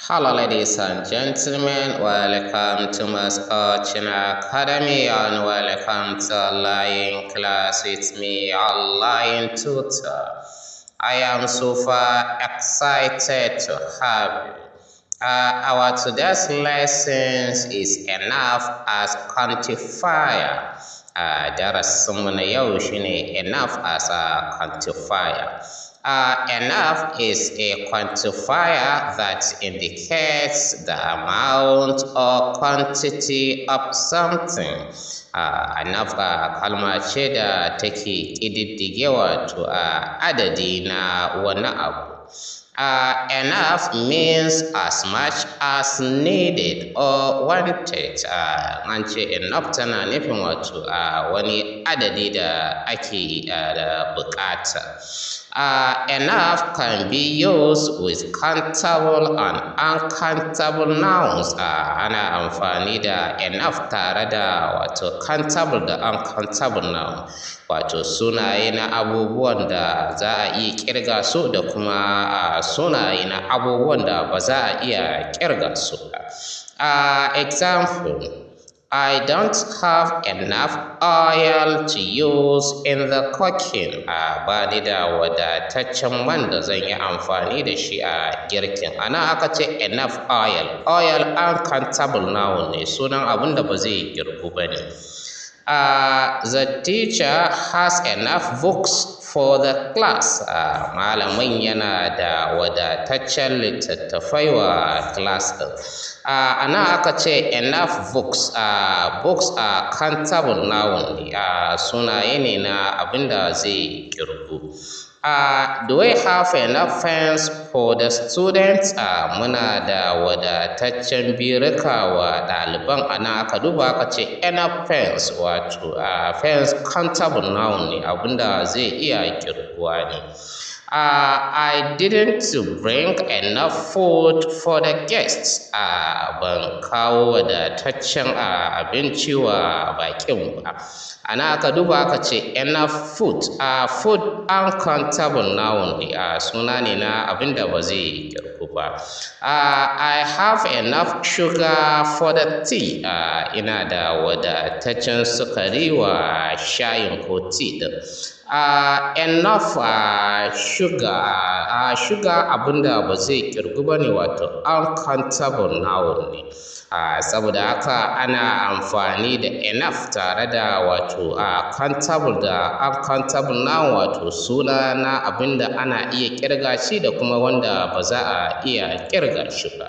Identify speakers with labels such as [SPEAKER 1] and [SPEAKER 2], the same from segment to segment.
[SPEAKER 1] Hello ladies and gentlemen, welcome to my Coaching Academy and welcome to online class with me, online tutor. I am super excited to have you. Our today's lesson is enough as quantifier. Darasinmu na yau shine enough as a quantifier. Enough is a quantifier that indicates the amount or quantity of something. Enough kalma ce da take ƙididdige wato adadi na wani abu. Enough means as much as needed or wanted. An ce enough tana nufin wato wani adadi da ake da buƙata. Enough can be used with countable and uncountable nouns. Ana amfani da enough tare da wato countable da uncountable noun. Wato sunaye na abubuwan da za a iya ƙirga su da kuma sunaye na abubuwan da ba za a iya ƙirga su ba. Example, I don't have enough oil to use in the cooking. Ba ni da wadataccen man da zan yi amfani da shi a girkin. Ana aka ce enough oil. Oil uncountable noun ne, sunan abin da ba zai girgu ba ne. The teacher has enough books for the class. Malamin yana da wadataccen littattafai wa class ɗin. Ana aka ce enough books. Books countable noun ne. Sunaye ne na abin da zai kirgu. Do we have enough pens for the students? Muna da wadataccen birika wa ɗaliban. Ana aka duba aka ce enough pens wato pens countable noun ne, abin da zai iya kirguwa ne. I didn't bring enough food for the guests. Ban kawo wadataccen abinci wa baƙin ba. Ana aka duba aka ce enough food. Food uncountable noun ne, suna ne na abin da ba zai kirgu ba. I have enough sugar for the tea. Ina da wadataccen sukari wa shayin ko tea ɗin. Enough sugar. Sugar abin da ba zai kirgu ba ne, wato uncountable noun ne. Saboda haka ana amfani da enough tare da wato countable da uncountable noun, wato suna na abin da ana iya ƙirga shi da kuma wanda ba za a iya ƙirga shi ba.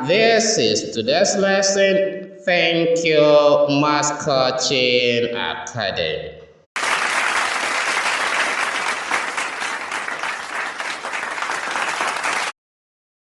[SPEAKER 1] This is today's lesson. Thank you, Mass Coaching Academy.